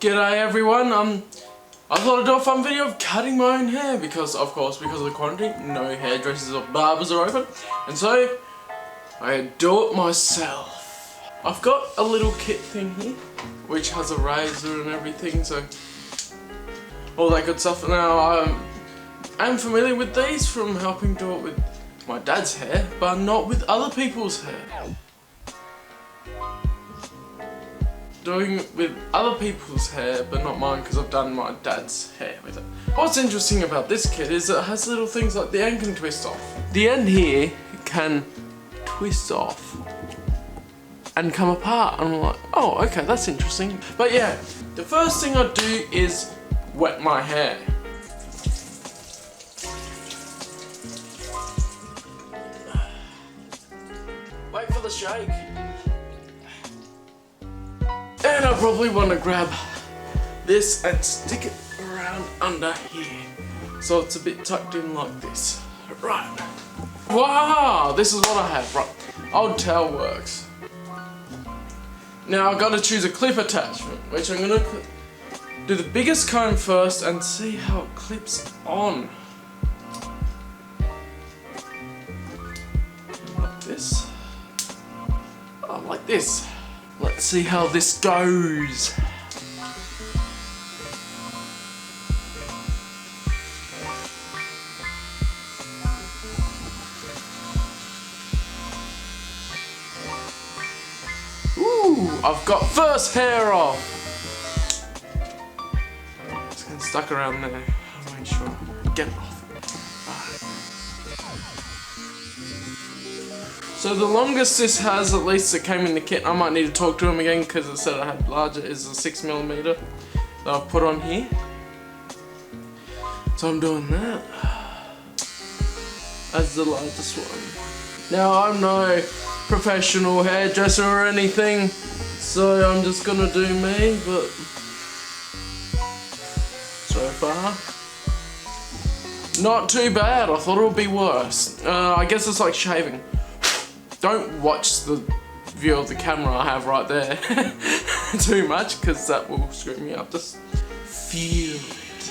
G'day everyone, I thought I'd do a fun video of cutting my own hair because, of course, because of the quarantine, no hairdressers or barbers are open, and so I do it myself. I've got a little kit thing here, which has a razor and everything, so all that good stuff. Now, I'm familiar with these from helping do it with my dad's hair, but not with other people's hair. Doing it with other people's hair, but not mine, because I've done my dad's hair with it. What's interesting about this kit is it has little things like the end can twist off. The end here can twist off and come apart, and I'm like, oh, okay, that's interesting. But yeah, the first thing I do is wet my hair. Wait for the shake. And I probably want to grab this and stick it around under here, so it's a bit tucked in like this. Right. Wow, this is what I have. Right. Old towel works. Now I've got to choose a clip attachment, which I'm going to do the biggest comb first and see how it clips on. Like this. Oh, like this. Let's see how this goes. Ooh, I've got first hair off. It's getting stuck around there. I'll make sure I get it off. So the longest this has, at least it came in the kit, I might need to talk to him again because it said I had larger, is a 6mm that I've put on here. So I'm doing that as the largest one. Now I'm no professional hairdresser or anything, so I'm just gonna do me, but so far, not too bad. I thought it would be worse. I guess it's like shaving. Don't watch the view of the camera I have right there too much, because that will screw me up. Just feel it.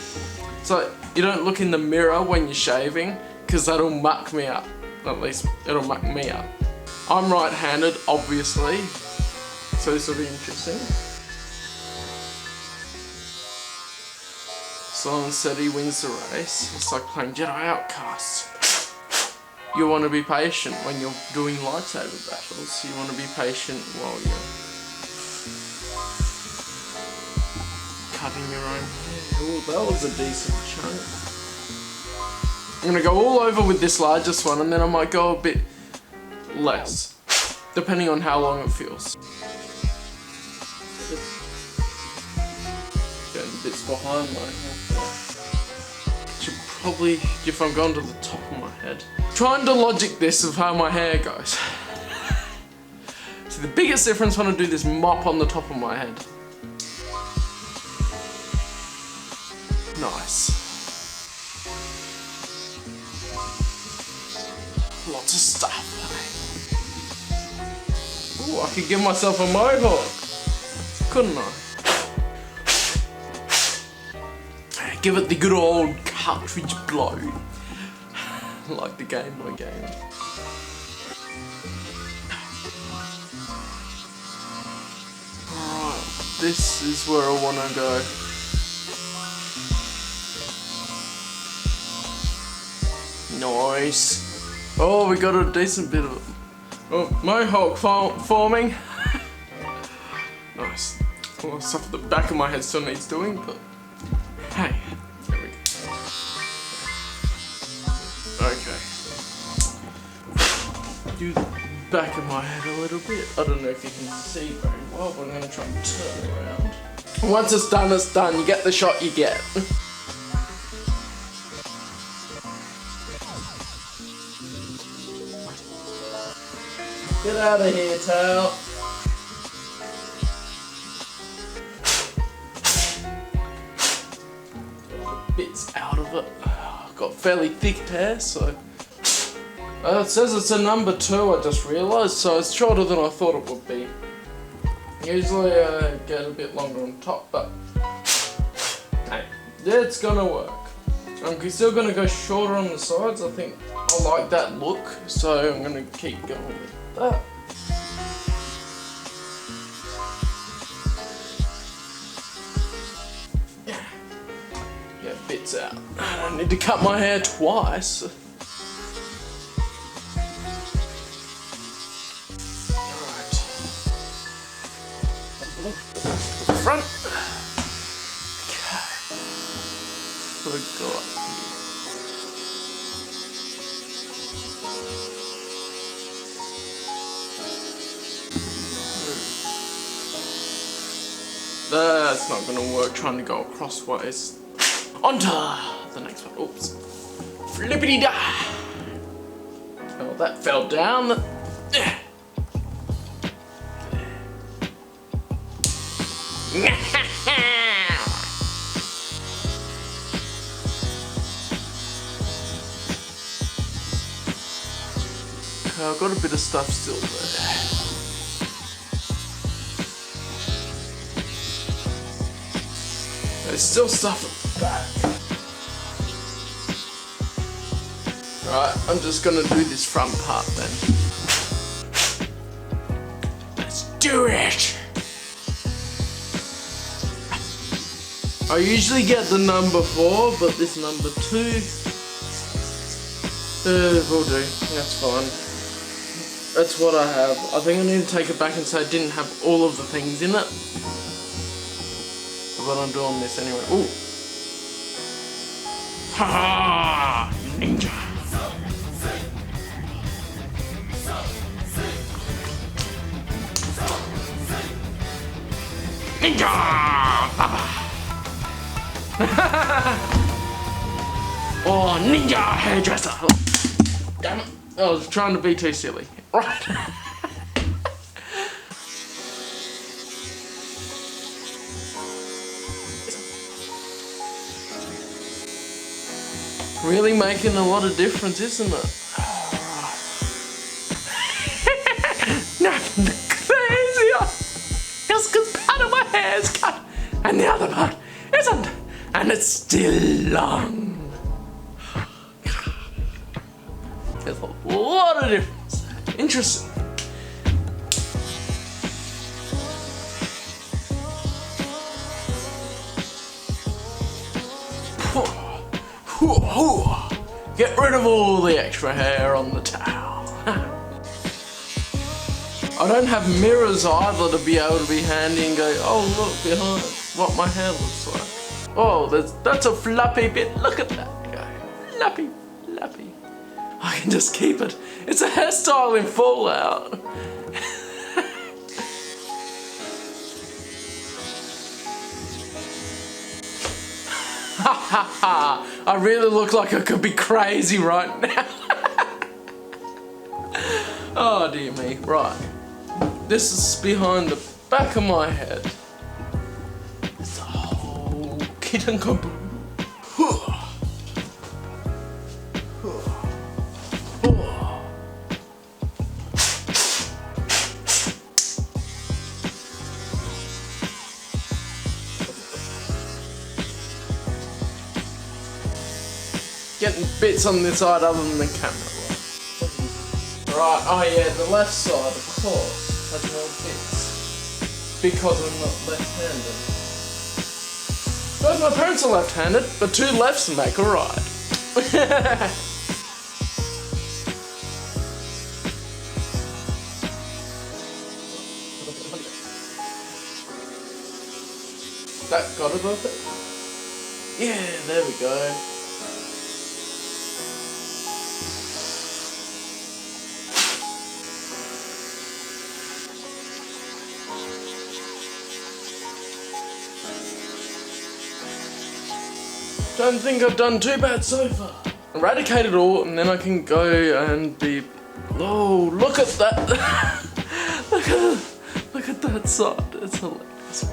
So you don't look in the mirror when you're shaving, because that'll muck me up. At least it'll muck me up. I'm right-handed, obviously, so this will be interesting. Slow and steady wins the race. It's like playing Jedi Outcasts. You want to be patient when you're doing lightsaber battles. You want to be patient while you're cutting your own hair. Ooh, that was a decent chunk. I'm going to go all over with this largest one, and then I might go a bit less, depending on how long it feels. Getting bits behind my head. Should probably, if I'm going to the top of my head, trying to logic this of how my hair goes. So the biggest difference when I do this mop on the top of my head. Nice. Lots of stuff. Ooh, I could give myself a mohawk, couldn't I? Give it the good old cartridge blow. Like the Game Boy game. Alright, this is where I want to go. Nice. Oh, we got a decent bit of mohawk forming. Nice. Well, stuff at the back of my head still needs doing, but hey. Okay. Do the back of my head a little bit. I don't know if you can see very well, but I'm going to try and turn around. Once it's done, it's done. You get the shot you get. Get out of here, tail. Bits out of it. I've got fairly thick hair, so it says it's a number 2, I just realised, so it's shorter than I thought it would be. Usually get a bit longer on top, but hey, it's gonna work. I'm still gonna go shorter on the sides. I think I like that look, so I'm gonna keep going with that. Get bits out. I don't need to cut my hair twice. Alright. Front. Okay. Forgot. That's not gonna work trying to go crossways. Onto the next one. Oops. Flippity da. Oh, that fell down. I've got a bit of stuff still there. There's still stuff at the back. Right, I'm just gonna do this front part then. Let's do it! I usually get the number 4, but this number 2 will do. That's fine. That's what I have. I think I need to take it back and say I didn't have all of the things in it. But I'm doing this anyway. Ooh. Ha ha! Ninja! Ninja! Oh, ninja hairdresser! Damn it. I was trying to be too silly. Right. Really making a lot of difference, isn't it? Nothing crazier. Just because part of my hair is cut and the other part isn't. And it's still long. There's a lot of difference. Interesting. Get rid of all the extra hair on the towel. I don't have mirrors either to be able to be handy and go, oh look behind what my hair looks like. Oh, that's a fluffy bit. Look at that guy. Fluffy, fluffy. I can just keep it. It's a hairstyle in Fallout. Ha ha ha! I really look like I could be crazy right now. Oh dear me. Right. This is behind the back of my head. It's a whole kit and caboodle. Getting bits on this side other than the camera. Right, oh yeah, the left side, of course, has more bits. Because I'm not left-handed. Both my parents are left-handed, but 2 lefts make a right. That got it off it? Yeah, there we go. Don't think I've done too bad so far. Eradicate it all and then I can go and be... Oh, look at that! look at that side, it's hilarious.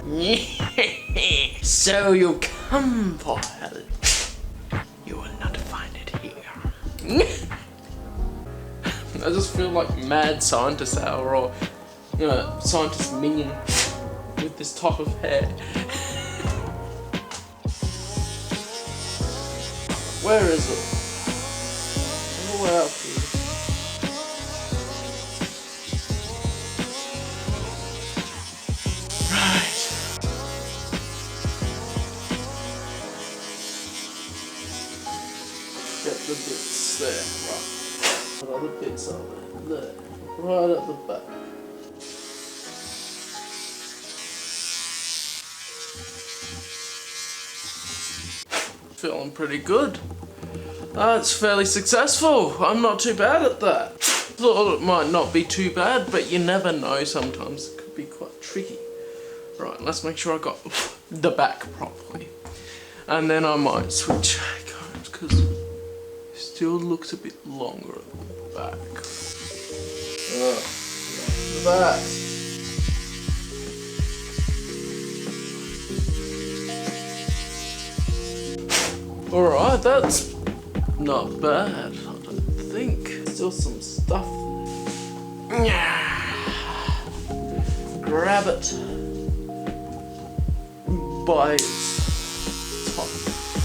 So you come for help. You will not find it here. I just feel like mad scientist hour or, you know, scientist minion. with this type of hair. Where is it? Oh, out here. Right. Get the bits there. Right. What other bits are there? There. Right at the back. Feeling pretty good. That's fairly successful. I'm not too bad at that. Thought it might not be too bad, but you never know sometimes. It could be quite tricky. Right, let's make sure I got the back properly. And then I might switch combs because it still looks a bit longer at the back. The back. Alright, that's not bad, I don't think. Still some stuff there. Grab it by its top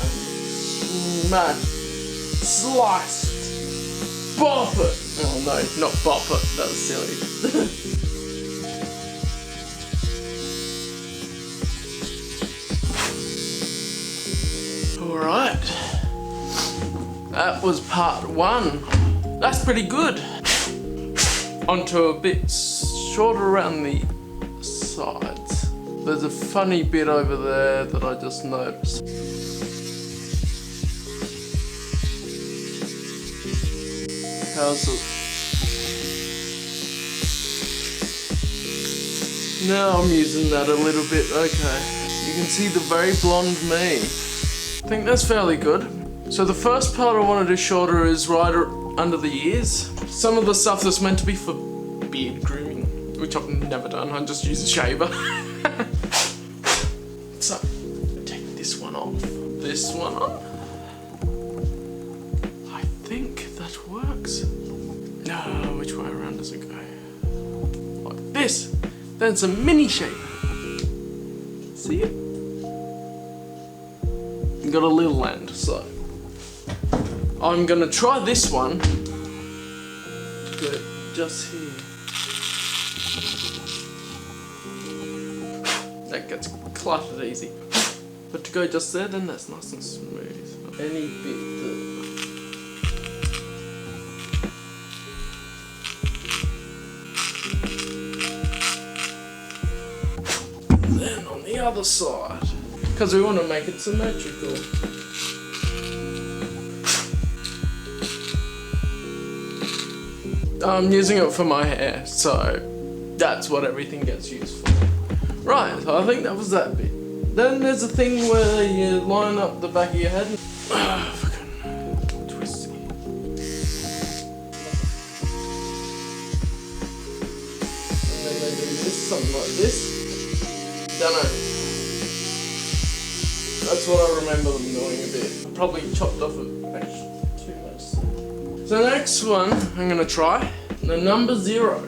and smash, slice it, bop it. Oh no, not bop it, that was silly. Alright, that was part one. That's pretty good. Onto a bit shorter around the sides. There's a funny bit over there that I just noticed. How's it? Now I'm using that a little bit, okay. You can see the very blonde me. I think that's fairly good. So the first part I want to do shorter is right under the ears. Some of the stuff that's meant to be for beard grooming, which I've never done, I just use a shaver. So, take this one off, this one on. I think that works. No, which way around does it go? Like this. Then it's a mini shaver. See it? Got a little end, so I'm gonna try this one. Go just here. That gets cluttered easy. But to go just there, then that's nice and smooth. Any bit there. Then on the other side. Because we want to make it symmetrical. I'm using it for my hair, so that's what everything gets used for. Right, so I think that was that bit. Then there's a thing where you line up the back of your head and fucking twisty. And then they do this, something like this. Don't know. That's what I remember them doing a bit. I probably chopped off it too much. So next one I'm gonna try the number 0,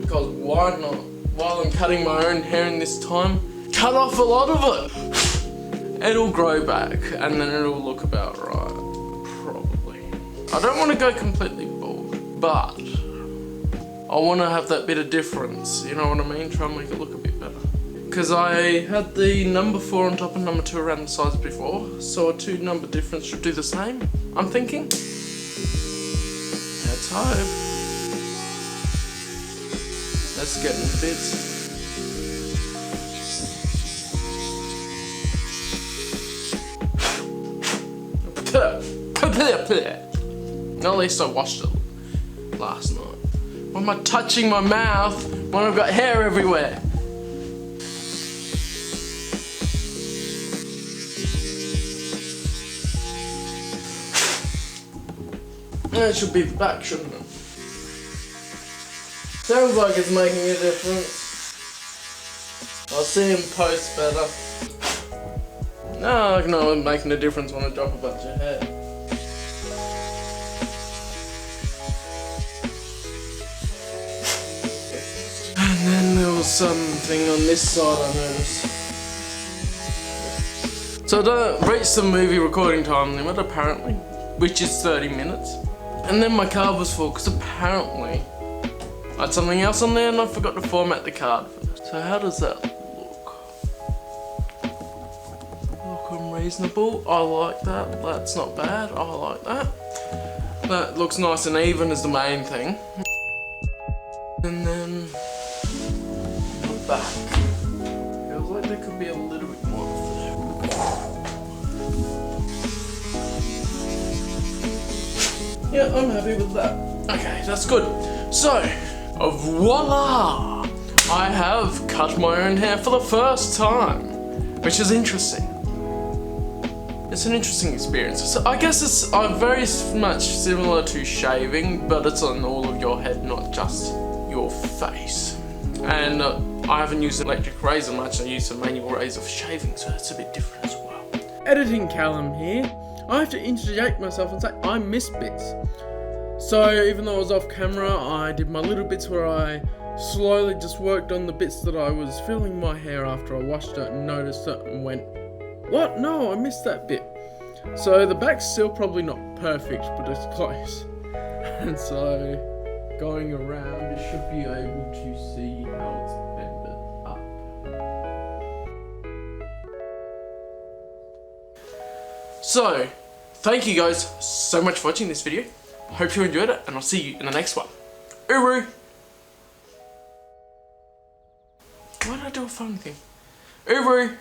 because why not? While I'm cutting my own hair in this time, cut off a lot of it. It'll grow back and then it'll look about right, probably. I don't want to go completely bald, but I want to have that bit of difference. You know what I mean? Try and make it look a bit better. Because I had the number 4 on top and number 2 around the sides before, so a 2 number difference should do the same, I'm thinking. Let's hope. Let's get in the bits. At least I washed it last night. Why am I touching my mouth when I've got hair everywhere? That should be the back, shouldn't it? Sounds like it's making a difference. I'll see him post better. No, I know it's making a difference when I drop a bunch of hair. And then then there was something on this side I noticed. So I don't reach the movie recording time limit apparently, which is 30 minutes. And then my card was full because apparently I had something else on there and I forgot to format the card first. So how does that look? Look unreasonable. I like that. That's not bad. I like that. That looks nice and even is the main thing. And then the back. Feels like there could be a little bit more there. Yeah, I'm happy with that. Okay, that's good. So, voila! I have cut my own hair for the first time, which is interesting. It's an interesting experience. So I guess it's very much similar to shaving, but it's on all of your head, not just your face. And I haven't used an electric razor much. I use a manual razor for shaving, so it's a bit different as well. Editing Callum here. I have to interject myself and say I missed bits. So even though I was off camera, I did my little bits where I slowly just worked on the bits that I was filling my hair after I washed it and noticed it and went, what? No, I missed that bit. So the back's still probably not perfect, but it's close. And so going around, you should be able to see how it's bended up. So, thank you guys so much for watching this video. Hope you enjoyed it, and I'll see you in the next one. Uru! Why did I do a fun thing? Uru!